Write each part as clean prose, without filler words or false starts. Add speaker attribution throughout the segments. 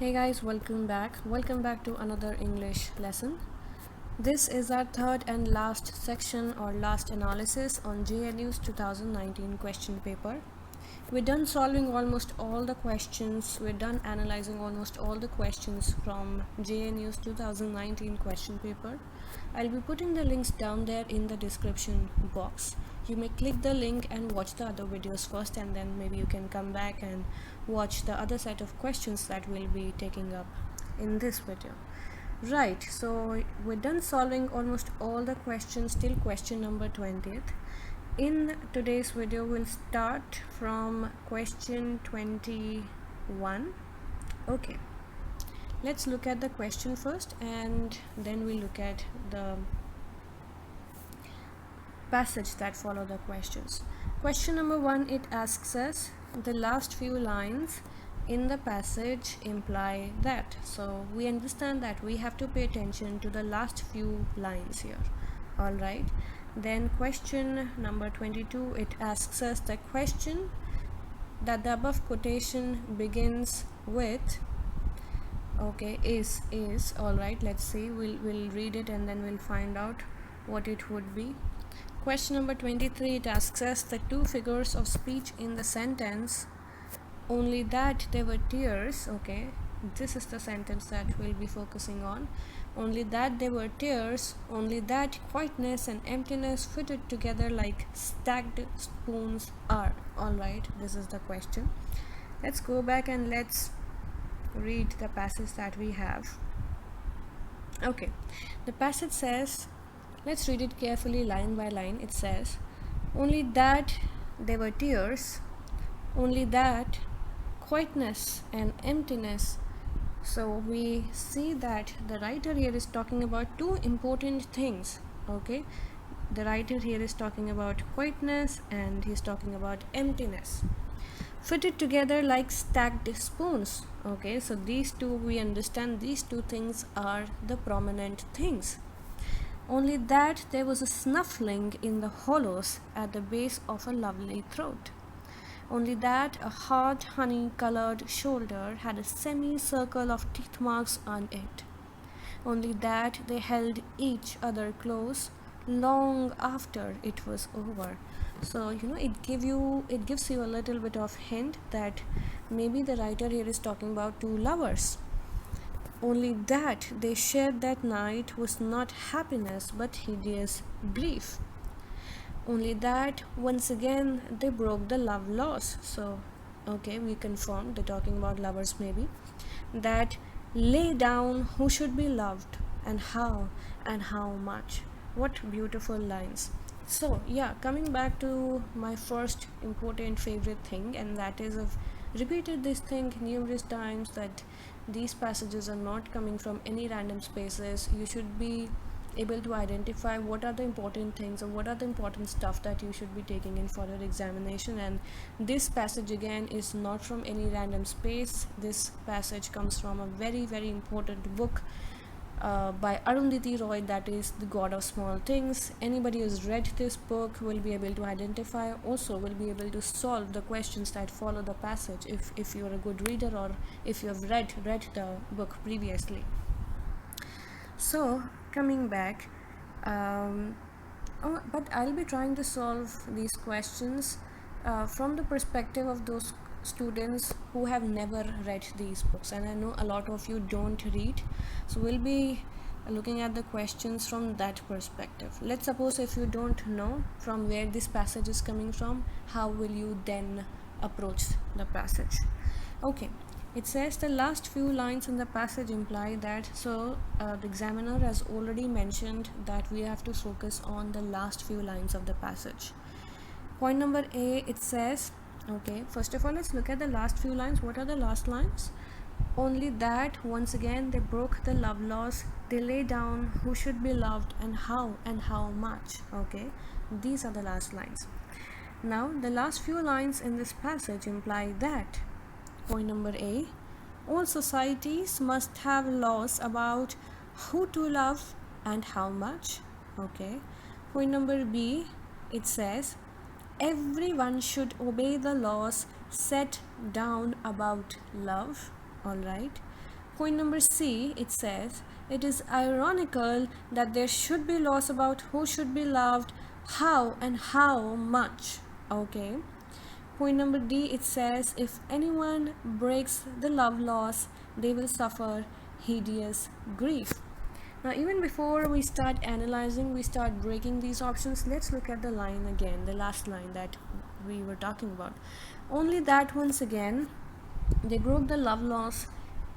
Speaker 1: Hey guys, welcome back. Welcome back to another English lesson. This is our third and last section or last analysis on JNU'S 2019 question paper. We're done solving almost all the questions. We're done analyzing almost all the questions from JNU'S 2019 question paper. I'll be putting the links down there in the description box. You may click the link and watch the other videos first, and then maybe you can come back and watch the other set of questions that we'll be taking up in this video. Right, so we're done solving almost all the questions till question number 20th. In today's video, we'll start from question 21. Okay, let's look at the question first and then we'll look at the passage that follow the questions. Question number 1, it asks us the last few lines in the passage imply that. So we understand that we have to pay attention to the last few lines here. All right. Then question number 22, it asks us the question that the above quotation begins with. Okay, is all right. Let's see. We'll read it and then we'll find out what it would be. Question number 23, it asks us the two figures of speech in the sentence, only that they were tears. Okay, this is the sentence that we'll be focusing on. Only that they were tears, only that quietness and emptiness fitted together like stacked spoons are. All right, this is the question. Let's go back and let's read the passage that we have. Okay, the passage says, let's read it carefully line by line. It says, only that they were tears, only that quietness and emptiness. So we see that the writer here is talking about two important things. Okay, the writer here is talking about quietness and he's talking about emptiness, fitted together like stacked spoons. Okay, so these two, we understand these two things are the prominent things. Only that there was a snuffling in the hollows at the base of a lovely throat. Only that a hard honey-colored shoulder had a semicircle of teeth marks on it. Only that they held each other close long after it was over. So it gives you a little bit of hint that maybe the writer here is talking about two lovers. Only that they shared that night was not happiness but hideous grief. Only that once again they broke the love laws. So okay, we confirmed they're talking about lovers maybe. That lay down who should be loved and how much. What beautiful lines. So yeah, coming back to my first important favorite thing, and that is, I've repeated this thing numerous times, that these passages are not coming from any random spaces. You should be able to identify what are the important things or what are the important stuff that you should be taking in for your examination. And this passage again is not from any random space. This passage comes from a very, very important book by Arundhati Roy, that is The God of Small Things. Anybody who's read this book will be able to identify, also will be able to solve the questions that follow the passage if you're a good reader or if you have read the book previously. So coming back, but I'll be trying to solve these questions from the perspective of those students who have never read these books, and I know a lot of you don't read, so we'll be looking at the questions from that perspective. Let's suppose if you don't know from where this passage is coming from, how will you then approach the passage? Okay, it says the last few lines in the passage imply that. So the examiner has already mentioned that we have to focus on the last few lines of the passage. Point number A, it says, okay, first of all, let's look at the last few lines. What are the last lines? Only that once again they broke the love laws, they lay down who should be loved and how much. Okay, these are the last lines. Now the last few lines in this passage imply that. Point number A, all societies must have laws about who to love and how much. Okay. Point number B, it says everyone should obey the laws set down about love. All right. point number C, it says, it is ironical that there should be laws about who should be loved, how and how much. Okay. Point number D, it says, if anyone breaks the love laws, they will suffer hideous grief. Now, even before we start analyzing, we start breaking these options, let's look at the line again, the last line that we were talking about. Only that once again, they broke the love laws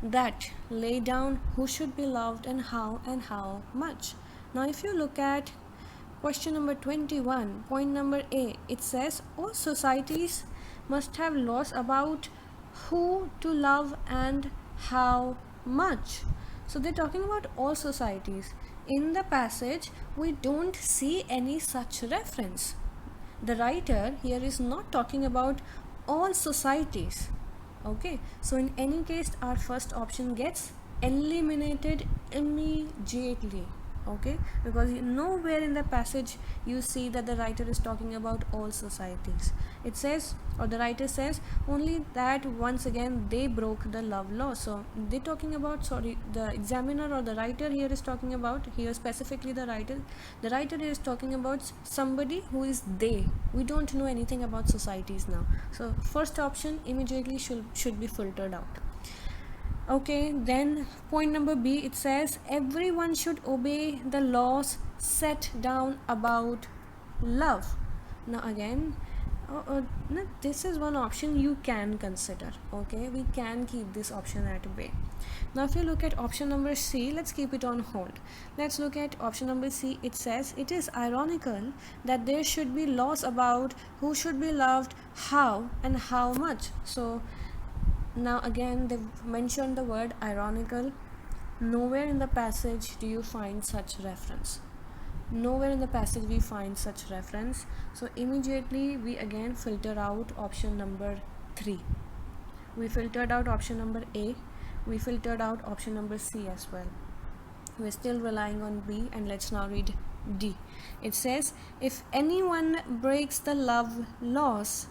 Speaker 1: that lay down who should be loved and how much. Now, if you look at question number 21, point number A, it says all societies must have laws about who to love and how much. So they're talking about all societies. In the passage, we don't see any such reference. The writer here is not talking about all societies. Okay, so in any case, our first option gets eliminated immediately. Okay, because nowhere in the passage you see that the writer is talking about all societies. It says, or the writer says, only that once again they broke the love law. So they're talking about, the examiner or the writer here is talking about, here specifically the writer is talking about somebody who is they. We don't know anything about societies now. So first option immediately should be filtered out. Okay, then point number B, it says everyone should obey the laws set down about love. Now again, this is one option you can consider. Okay, we can keep this option at bay. Now if you look at option number C, let's keep it on hold. Let's look at option number C. It says it is ironical that there should be laws about who should be loved, how and how much. So now again they've mentioned the word ironical. Nowhere in the passage do you find such reference. Nowhere in the passage we find such reference. So immediately we again filter out option number 3. We filtered out option number A. We filtered out option number C as well. We're still relying on B, and let's now read D. It says if anyone breaks the love laws,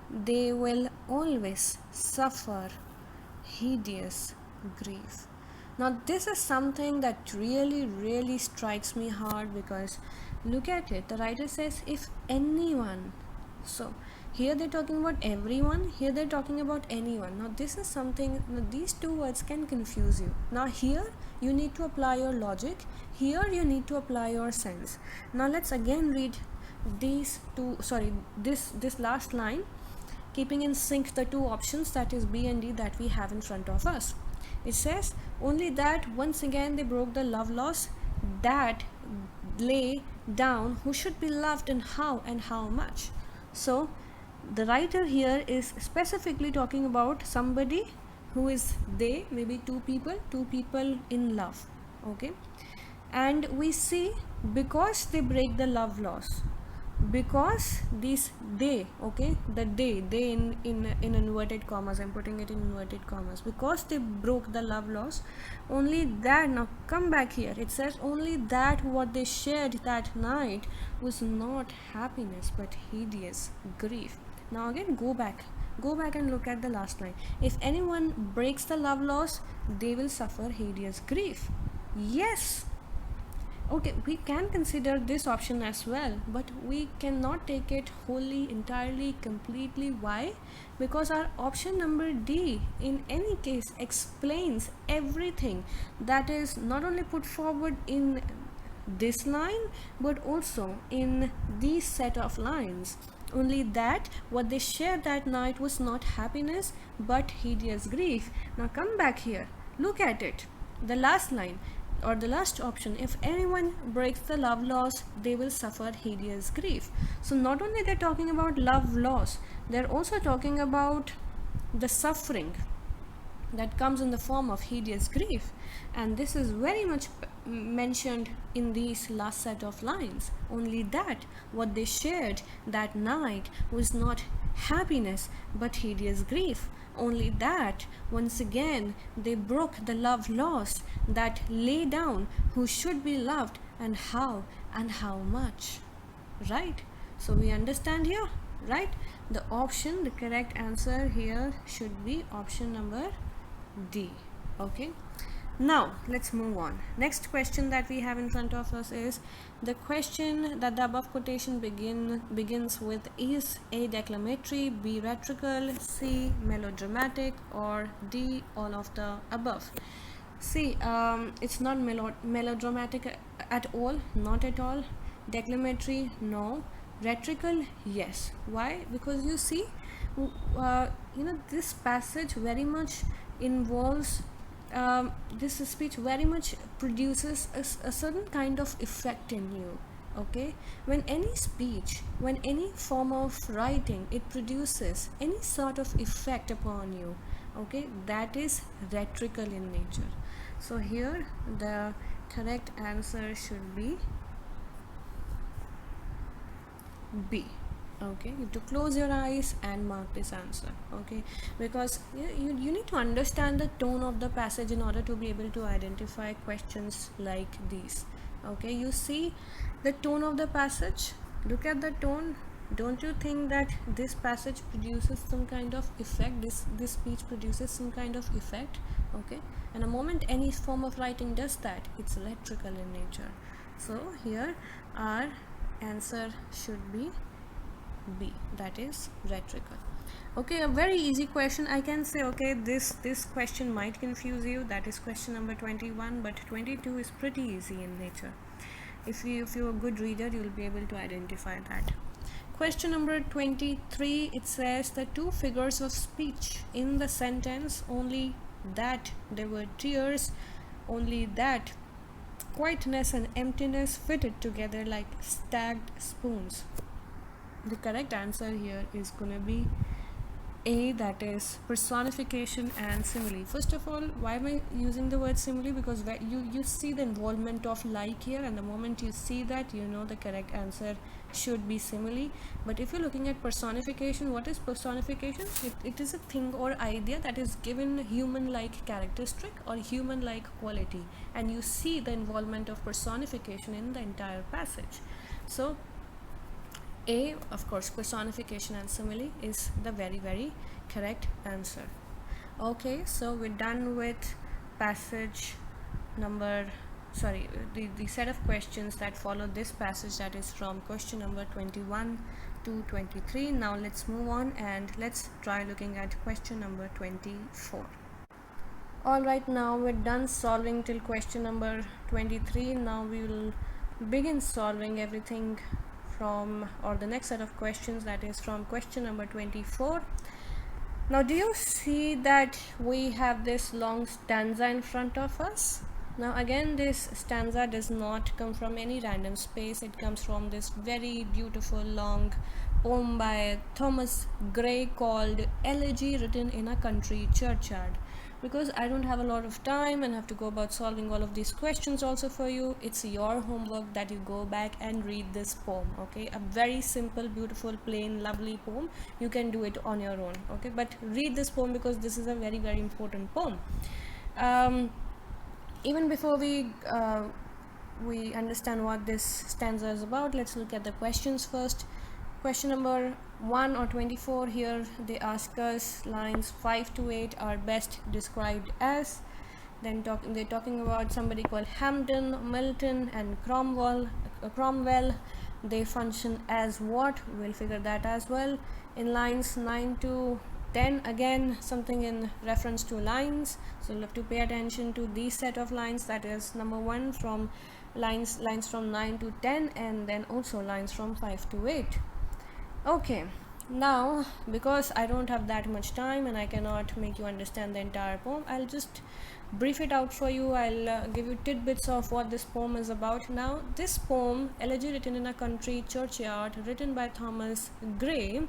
Speaker 1: they will always suffer hideous grief. Now this is something that really strikes me hard, because look at it, the writer says if anyone. So here they're talking about everyone, here they're talking about anyone. Now this is something, these two words can confuse you. Now here you need to apply your logic, here you need to apply your sense. Now let's again read these two, this last line, keeping in sync the two options, that is B and D, that we have in front of us. It says only that once again they broke the love laws that lay down who should be loved and how much. So the writer here is specifically talking about somebody who is they, maybe two people in love. Okay, and we see because they break the love laws, because these they, okay, the they in inverted commas, I'm putting it in inverted commas, because they broke the love laws, only that, now come back here, it says only that what they shared that night was not happiness but hideous grief. Now again go back and look at the last line. If anyone breaks the love laws, they will suffer hideous grief. Yes, okay, we can consider this option as well, but we cannot take it wholly, entirely, completely. Why? Because our option number D in any case explains everything that is not only put forward in this line but also in these set of lines. Only that what they shared that night was not happiness but hideous grief. Now come back here, look at it, the last line, or the last option, if anyone breaks the love laws, they will suffer hideous grief. So not only they're talking about love laws, they're also talking about the suffering that comes in the form of hideous grief, and this is very much mentioned in these last set of lines. Only that what they shared that night was not happiness but hideous grief. Only that once again they broke the love laws that lay down who should be loved and how much. Right? So we understand here, right? The correct answer here should be option number D. Okay, now let's move on. Next question that we have in front of us is the question that the above quotation begins with: is A declamatory, B rhetorical, C melodramatic, or D all of the above? See, it's not melodramatic at all, not at all. Declamatory, no. Rhetorical, yes. Why? Because you see, this passage very much involves, this speech very much produces a certain kind of effect in you. Okay, when any speech, when any form of writing, it produces any sort of effect upon you, okay, that is rhetorical in nature. So here the correct answer should be B. Okay, you have to close your eyes and mark this answer. Okay, because you need to understand the tone of the passage in order to be able to identify questions like these. Okay, you see the tone of the passage, look at the tone. Don't you think that this passage produces some kind of effect? This speech produces some kind of effect. Okay, and the moment any form of writing does that, it's rhetorical in nature. So here our answer should be B, that is rhetorical. Okay, a very easy question. I can say, okay, this question might confuse you. That is question number 21, but 22 is pretty easy in nature. If you're a good reader, you'll be able to identify that. Question number 23, it says the two figures of speech in the sentence, only that there were tears, only that quietness and emptiness fitted together like stacked spoons. The correct answer here is going to be A, that is personification and simile. First of all, why am I using the word simile? Because you see the involvement of like here, and the moment you see that, you know the correct answer should be simile. But if you're looking at personification, what is personification? It is a thing or idea that is given human-like characteristic or human-like quality, and you see the involvement of personification in the entire passage. So A, of course, personification and simile is the very correct answer. Okay, so we're done with passage number, the set of questions that follow this passage, that is from question number 21 to 23. Now let's move on and let's try looking at question number 24. Alright, now we're done solving till question number 23. Now we will begin solving everything from, or the next set of questions, that is from question number 24. Now do you see that we have this long stanza in front of us? Now again, this stanza does not come from any random space. It comes from this very beautiful long poem by Thomas Gray called Elegy Written in a Country Churchyard. Because I don't have a lot of time and have to go about solving all of these questions also for you, it's your homework that you go back and read this poem. Okay, a very simple, beautiful, plain, lovely poem. You can do it on your own. Okay, but read this poem because this is a very important poem. Even before we understand what this stanza is about, let's look at the questions first. Question number 1 or 24, here they ask us lines 5 to 8 are best described as. Then they're talking about somebody called Hampden, Milton, and Cromwell. They function as what? We'll figure that as well. In lines 9 to 10, again something in reference to lines, so you'll have to pay attention to these set of lines, that is number 1 from lines from 9 to 10, and then also lines from 5 to 8. Okay, now because I don't have that much time and I cannot make you understand the entire poem, I'll just brief it out for you. I'll give you tidbits of what this poem is about. Now this poem, Elegy Written in a Country Churchyard, written by Thomas Gray,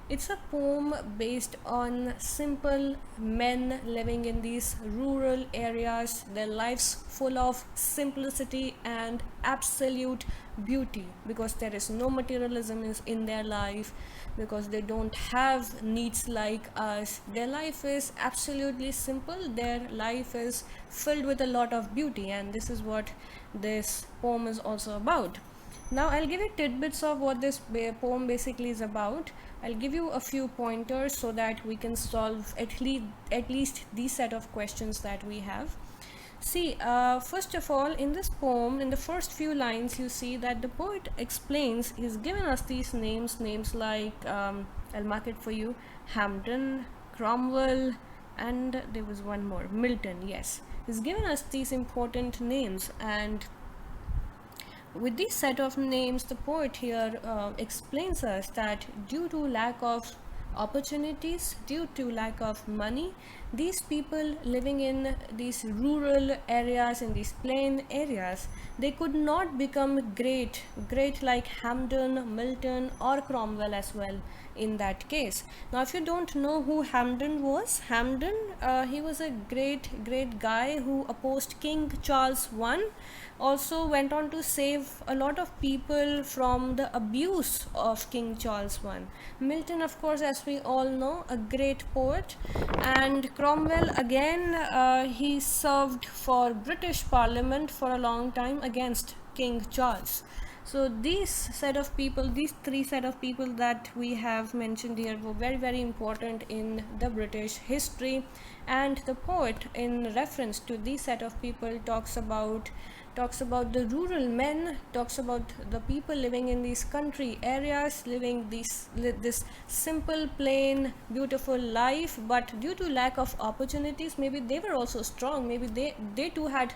Speaker 1: it's a poem based on simple men living in these rural areas, their lives full of simplicity and absolute beauty, because there is no materialism in their life, because they don't have needs like us. Their life is absolutely simple, their life is filled with a lot of beauty, and this is what this poem is also about. Now I'll give you tidbits of what this poem basically is about. I'll give you a few pointers so that we can solve at least these set of questions that we have. See, first of all, in this poem, in the first few lines, you see that the poet explains, he's given us these names like, I'll mark it for you, Hampden, Cromwell, and there was one more, Milton, yes. He's given us these important names, and with this set of names, the poet here explains us that due to lack of opportunities, due to lack of money, these people living in these rural areas, in these plain areas, they could not become great like Hampden, Milton, or Cromwell as well in that case. Now, if you don't know who Hampden was, he was a great guy who opposed King Charles I, also went on to save a lot of people from the abuse of King Charles I. Milton, of course, as we all know, a great poet, and Cromwell again, he served for British Parliament for a long time against King Charles. So these set of people, these three set of people that we have mentioned here were very important in the British history, and the poet in reference to these set of people talks about the rural men, talks about the people living in these country areas, living this simple, plain, beautiful life, but due to lack of opportunities, maybe they were also strong, maybe they too had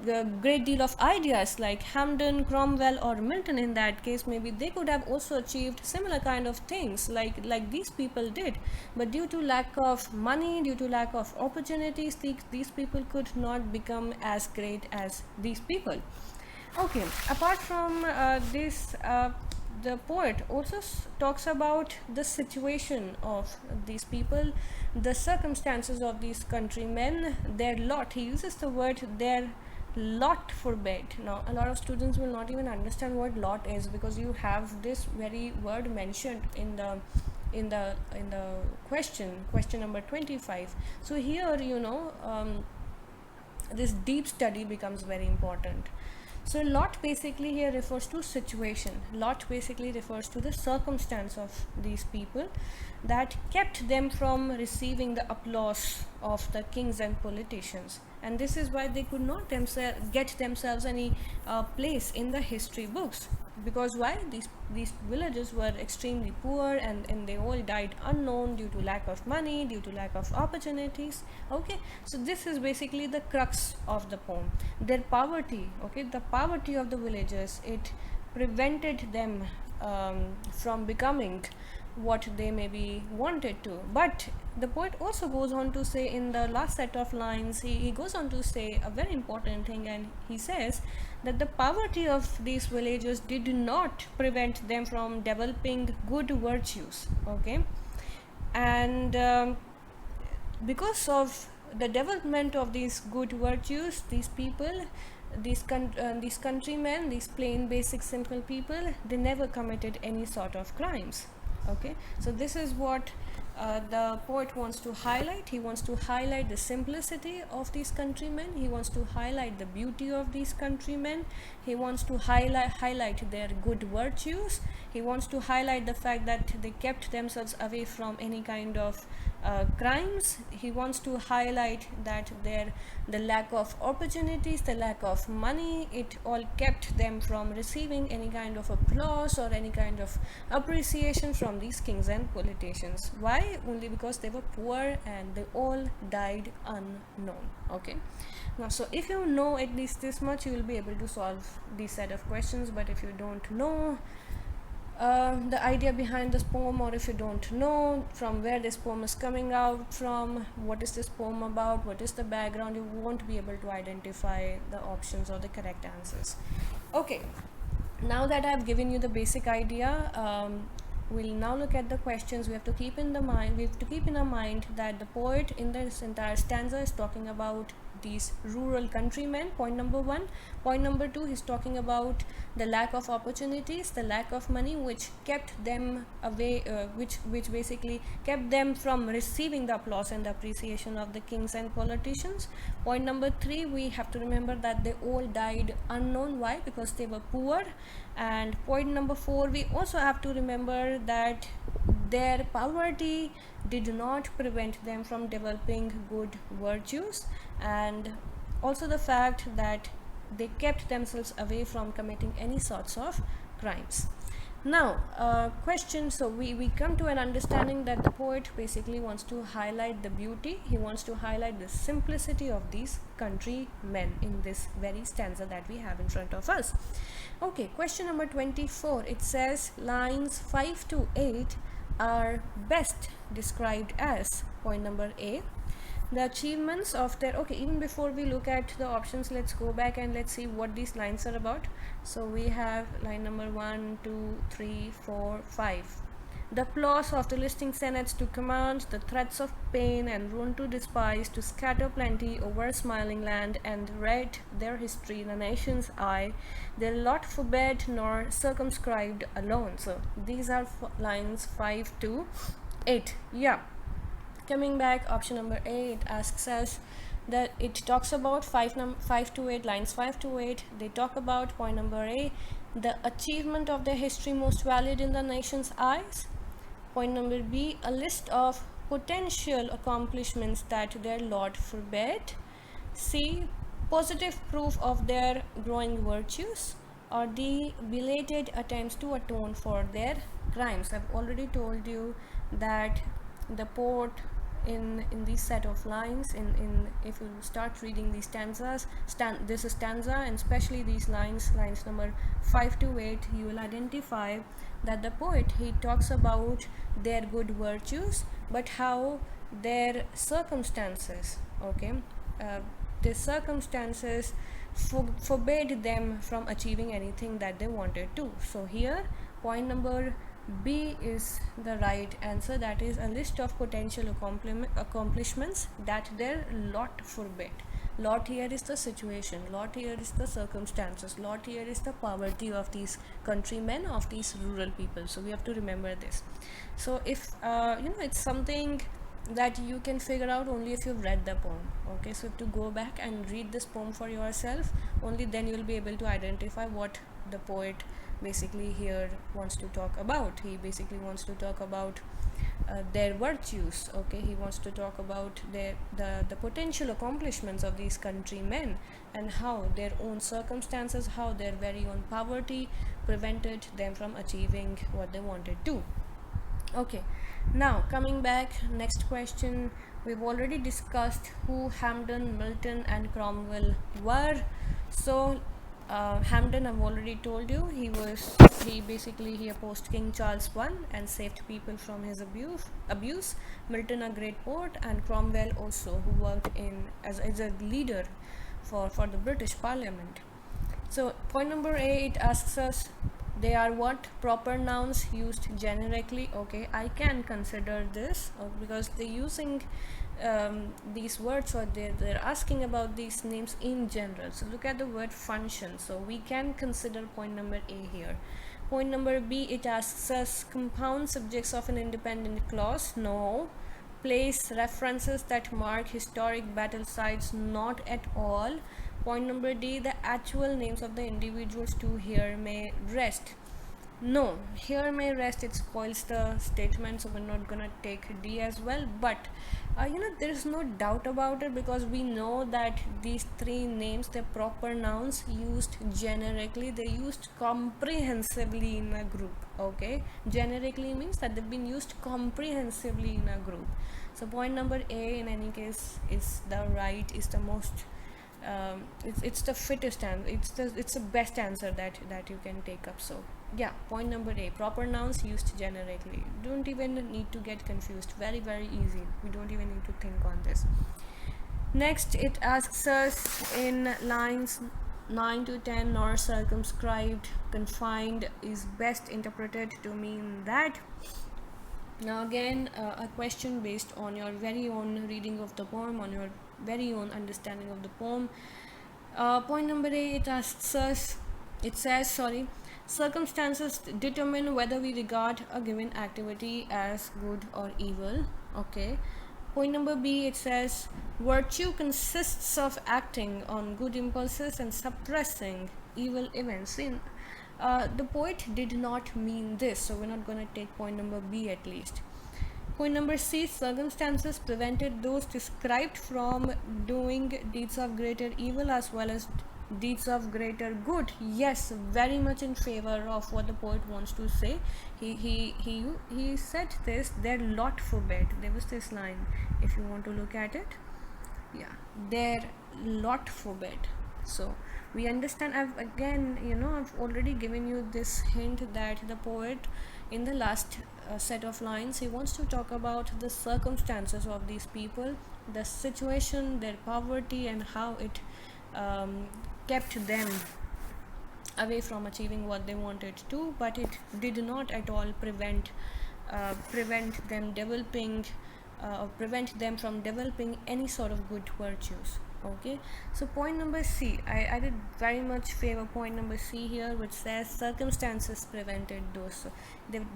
Speaker 1: a great deal of ideas like Hampden, Cromwell, or Milton. In that case, maybe they could have also achieved similar kind of things like these people did, but due to lack of money, due to lack of opportunities, these people could not become as great as these people. Okay, apart from this, the poet also talks about the situation of these people, the circumstances of these countrymen, their lot. He uses the word their lot forbade. Now, a lot of students will not even understand what lot is, because you have this very word mentioned in the question number 25. So here, this deep study becomes very important. So lot basically here refers to situation. Lot basically refers to the circumstance of these people that kept them from receiving the applause of the kings and politicians, and this is why they could not get themselves any place in the history books. Because why? These villagers were extremely poor, and they all died unknown due to lack of money, due to lack of opportunities. Okay, so this is basically the crux of the poem. Their poverty, okay, the poverty of the villagers, it prevented them from becoming what they maybe wanted to. But the poet also goes on to say in the last set of lines, he goes on to say a very important thing, and he says that the poverty of these villagers did not prevent them from developing good virtues. Okay, and because of the development of these good virtues, these people, these countrymen, these plain basic simple people, they never committed any sort of crimes. Okay, so this is what the poet wants to highlight. He wants to highlight the simplicity of these countrymen, he wants to highlight the beauty of these countrymen, he wants to highlight their good virtues, he wants to highlight the fact that they kept themselves away from any kind of crimes. He wants to highlight that the lack of opportunities, the lack of money, it all kept them from receiving any kind of applause or any kind of appreciation from these kings and politicians. Why? Only because they were poor and they all died unknown. Okay, now so if you know at least this much, you will be able to solve these set of questions. But if you don't know the idea behind this poem, or if you don't know from where this poem is coming out from, what is this poem about, what is the background, you won't be able to identify the options or the correct answers. Okay, now that I've given you the basic idea, we'll now look at the questions. We have to keep in our mind that the poet in this entire stanza is talking about these rural countrymen, point number one. Point number two, he's talking about the lack of opportunities, the lack of money, which kept them away, which basically kept them from receiving the applause and the appreciation of the kings and politicians. Point number three, we have to remember that they all died unknown. Why? Because they were poor. And point number four, we also have to remember that their poverty did not prevent them from developing good virtues, and also the fact that they kept themselves away from committing any sorts of crimes. Now, question, so we come to an understanding that the poet basically wants to highlight the beauty, he wants to highlight the simplicity of these countrymen in this very stanza that we have in front of us. Okay, question number 24, it says lines 5 to 8 are best described as, point number A, the achievements of their, okay, even before we look at the options, let's go back and let's see what these lines are about. So we have line number 1, 2, 3, 4, 5. The applause of the listing senates to command, the threats of pain and ruin to despise, to scatter plenty over a smiling land, and read their history in the nation's eye, their lot forbade nor circumscribed alone. So these are lines 5 to 8. Yeah. Coming back, option number A, it asks us that it talks about 5 to 8, lines 5 to 8. They talk about, point number A, the achievement of their history most valued in the nation's eyes. Point number B, a list of potential accomplishments that their Lord forbade. C, positive proof of their growing virtues. Or D, belated attempts to atone for their crimes. I've already told you that the poet in these set of lines, in if you start reading these stanzas, this is stanza, and especially these lines number 5 to 8, you will identify that the poet, he talks about their good virtues, but how their circumstances, okay, the circumstances forbade them from achieving anything that they wanted to. So here point number B is the right answer, that is a list of potential accomplishments that their lot forbade. Lot here is the situation, lot here is the circumstances, lot here is the poverty of these countrymen, of these rural people. So we have to remember this. So if it's something that you can figure out only if you've read the poem. Okay, so you have to go back and read this poem for yourself, only then you'll be able to identify what the poet basically here wants to talk about. He basically wants to talk about their virtues. Okay, he wants to talk about the potential accomplishments of these countrymen, and how their own circumstances, how their very own poverty prevented them from achieving what they wanted to. Okay, now coming back, next question, we've already discussed who Hampden, Milton and Cromwell were. So Hampden, I've already told you, he opposed King Charles I and saved people from his abuse. Milton, a great poet, and Cromwell also, who worked as a leader for the British Parliament. So point number A, it asks us, they are what? Proper nouns used generically. Okay, I can consider this because they're using these words, or they're asking about these names in general. So look at the word function, so we can consider point number A here. Point number B, it asks us compound subjects of an independent clause. No. Place references that mark historic battle sites. Not at all. Point number D, the actual names of the individuals to here may rest. No, here may rest, it spoils the statement, so we're not gonna take D as well. But there is no doubt about it, because we know that these three names, they're proper nouns used generically, they're used comprehensively in a group. Okay, generically means that they've been used comprehensively in a group. So point number A in any case is the most it's the fittest and it's the best answer that you can take up. So yeah, point number A, proper nouns used generically. Don't even need to get confused, very easy, we don't even need to think on this. Next, it asks us in lines 9 to 10 nor circumscribed, confined is best interpreted to mean that. Now again, a question based on your very own reading of the poem, on your very own understanding of the poem. Point number A, it says, circumstances determine whether we regard a given activity as good or evil. Okay. Point number B, it says, virtue consists of acting on good impulses and suppressing evil events. The poet did not mean this, so we're not going to take point number B at least. Point number C, circumstances prevented those described from doing deeds of greater evil as well as deeds of greater good. Yes, very much in favor of what the poet wants to say. He said this, their lot forbid. There was this line, if you want to look at it. Yeah, their lot forbid. So we understand. I've already given you this hint that the poet, in the last set of lines, he wants to talk about the circumstances of these people, the situation, their poverty, and how it kept them away from achieving what they wanted to, but it did not at all prevent them developing or prevent them from developing any sort of good virtues. Okay, so point number C, I did very much favor point number C here, which says circumstances prevented those. So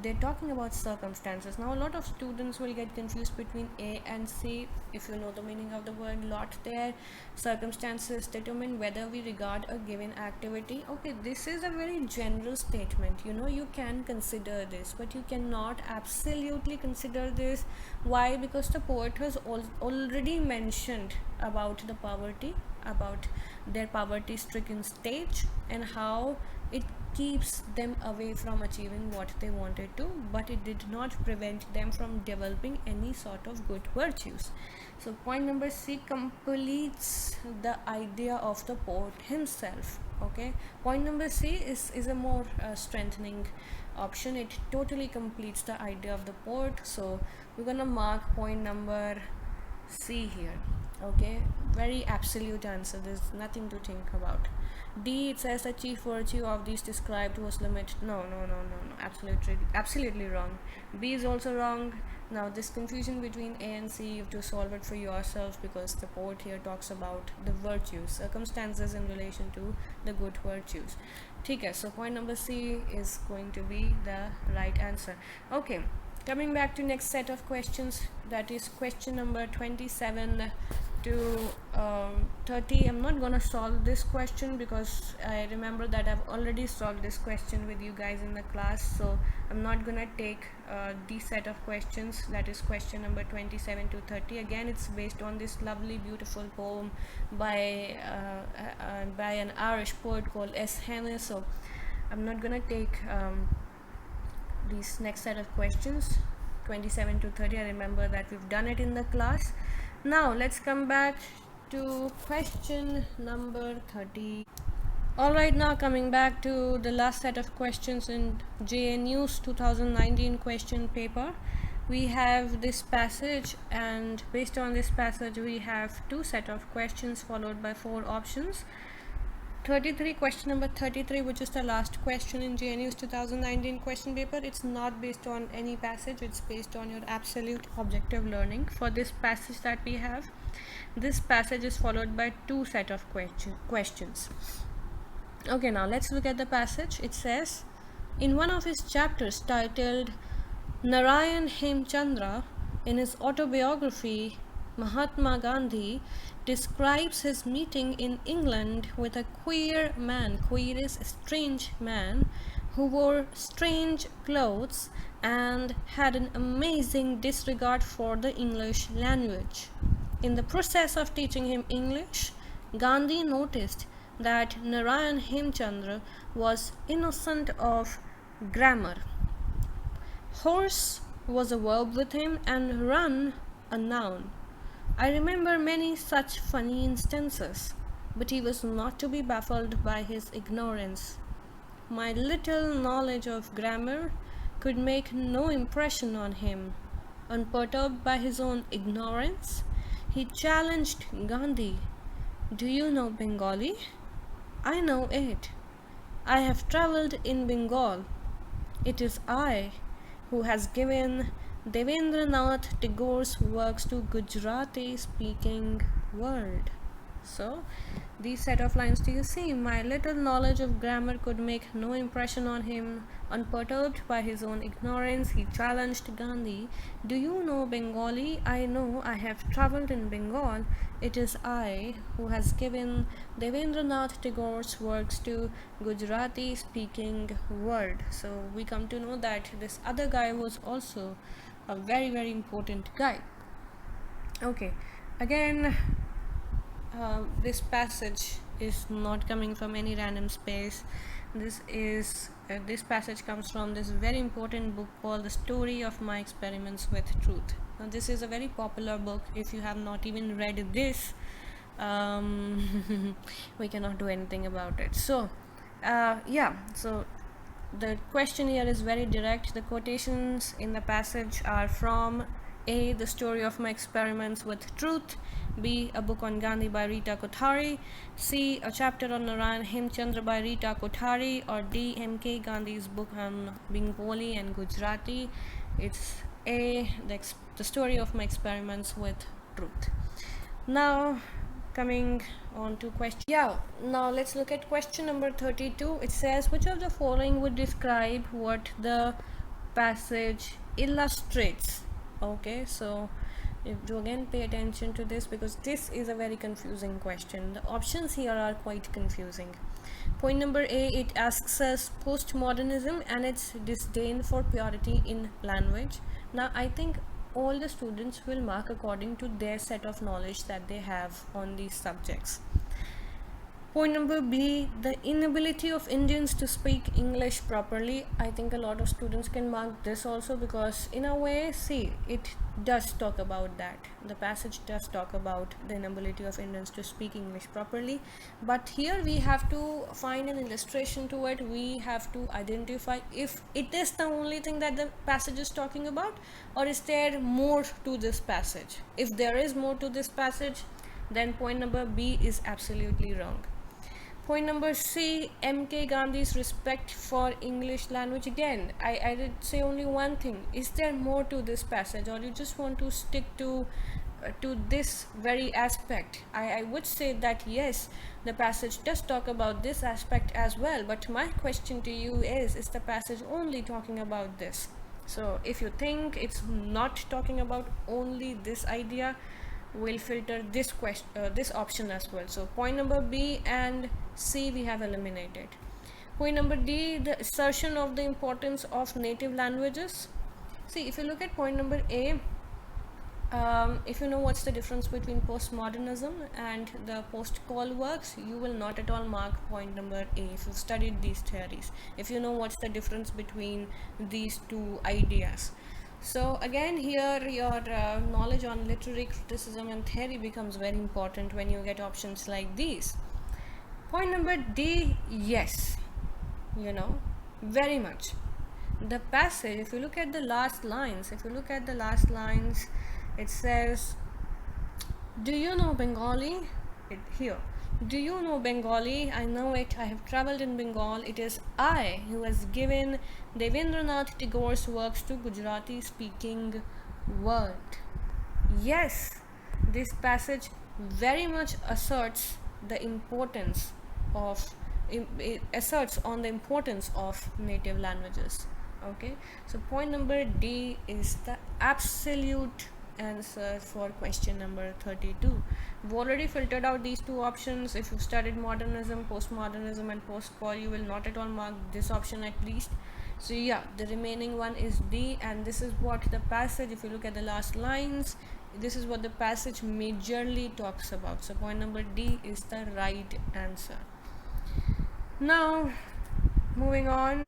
Speaker 1: they're talking about circumstances. Now a lot of students will get confused between A and C. If you know the meaning of the word lot there, circumstances determine whether we regard a given activity. Okay, this is a very general statement. You can consider this, but you cannot absolutely consider this. Why? Because the poet has already mentioned about the poverty, about their poverty stricken stage, and how it keeps them away from achieving what they wanted to, but it did not prevent them from developing any sort of good virtues. So point number C completes the idea of the poet himself. Okay, point number C is a more strengthening option. It totally completes the idea of the poet, so we're gonna mark point number C here. Okay, very absolute answer, there's nothing to think about. D, it says the chief virtue of these described was limit. No, absolutely wrong. B is also wrong. Now this confusion between A and C, you have to solve it for yourself, because the poet here talks about the virtues, circumstances in relation to the good virtues. Okay, so point number C is going to be the right answer. Okay, coming back to next set of questions, that is question number 27 to 30. I'm not gonna solve this question because I remember that I've already solved this question with you guys in the class, so I'm not gonna take these set of questions, that is question number 27 to 30. Again, it's based on this lovely beautiful poem by an Irish poet called S. Hannah, so I'm not gonna take these next set of questions 27 to 30. I remember that we've done it in the class. Now let's come back to question number 30. Alright, now coming back to the last set of questions in JNU'S 2019 question paper. We have this passage, and based on this passage we have two set of questions followed by 4 options. 33, question number 33, which is the last question in JNU'S 2019 question paper. It's not based on any passage, it's based on your absolute objective learning. For this passage that we have, this passage is followed by 2 set of questions. Okay, now let's look at the passage. It says, in one of his chapters titled Narayan Hemchandra, in his autobiography, Mahatma Gandhi describes his meeting in England with a queer man, queer is a strange man, who wore strange clothes and had an amazing disregard for the English language. In the process of teaching him English, Gandhi noticed that Narayan Hemchandra was innocent of grammar. Horse was a verb with him and run a noun. I remember many such funny instances, but he was not to be baffled by his ignorance. My little knowledge of grammar could make no impression on him. Unperturbed by his own ignorance, he challenged Gandhi, "Do you know Bengali?" I know it. I have travelled in Bengal. It is I who has given Devendranath Tagore's works to Gujarati speaking world. So, these set of lines, do you see? My little knowledge of grammar could make no impression on him. Unperturbed by his own ignorance, he challenged Gandhi. Do you know Bengali? I know. I have travelled in Bengal. It is I who has given Devendranath Tagore's works to Gujarati speaking world. So we come to know that this other guy was also a very, very important guy. Okay, again, this passage is not coming from any random space. This passage comes from this very important book called The Story of My Experiments with Truth. Now this is a very popular book. If you have not even read this, we cannot do anything about it. So so the question here is very direct. The quotations in the passage are from A. The Story of My Experiments with Truth, B. A Book on Gandhi by Rita Kothari, C. A Chapter on Narayan Hemchandra by Rita Kothari, or D. M.K. Gandhi's book on Bengali and Gujarati. It's A. The Story of My Experiments with Truth. Now, coming on to question, now let's look at question number 32. It says, which of the following would describe what the passage illustrates? Okay, so you have to again pay attention to this, because this is a very confusing question. The options here are quite confusing. Point number A, it asks us postmodernism and its disdain for purity in language. Now I think all the students will mark according to their set of knowledge that they have on these subjects. Point number B, the inability of Indians to speak English properly. I think a lot of students can mark this also, because in a way, see, it does talk about that. The passage does talk about the inability of Indians to speak English properly. But here we have to find an illustration to it. We have to identify if it is the only thing that the passage is talking about, or is there more to this passage. If there is more to this passage, then point number B is absolutely wrong. Point number C, M.K. Gandhi's respect for English language. Again, I did say only one thing. Is there more to this passage, or you just want to stick to this very aspect? I would say that yes, the passage does talk about this aspect as well, but my question to you is the passage only talking about this? So if you think it's not talking about only this idea, we'll filter this this option as well. So point number B and C we have eliminated. Point number D, the assertion of the importance of native languages. See, if you look at point number A, if you know what's the difference between postmodernism and the post-call works, you will not at all mark point number A if you've studied these theories, if you know what's the difference between these two ideas. So again, here your knowledge on literary criticism and theory becomes very important when you get options like these. Point number D, yes, very much. The passage, if you look at the last lines, it says, do you know Bengali? Here, do you know Bengali? I know it. I have travelled in Bengal. It is I who has given Devendranath Tagore's works to Gujarati speaking world. Yes, this passage very much asserts the importance of it asserts on the importance of native languages. Okay, so point number D is the absolute answer for question number 32. We've already filtered out these two options. If you've studied modernism, postmodernism and post-call, you will not at all mark this option at least. So yeah, the remaining one is D, and this is what the passage, if you look at the last lines, this is what the passage majorly talks about. So point number D is the right answer. Now moving on.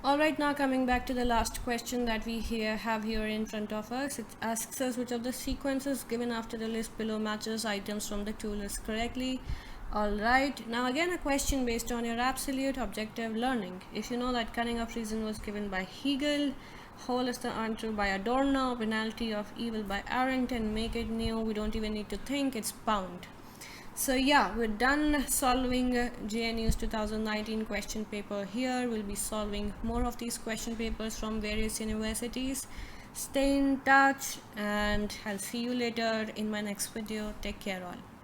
Speaker 1: Alright, now coming back to the last question that we have here in front of us. It asks us which of the sequences given after the list below matches items from the two lists correctly. Alright, now again a question based on your absolute objective learning. If you know that cunning of reason was given by Hegel, whole is the untrue by Adorno, penalty of evil by Arendt, and make it new, we don't even need to think, it's bound. So yeah, we're done solving JNU's 2019 question paper here. We'll be solving more of these question papers from various universities. Stay in touch and I'll see you later in my next video. Take care all.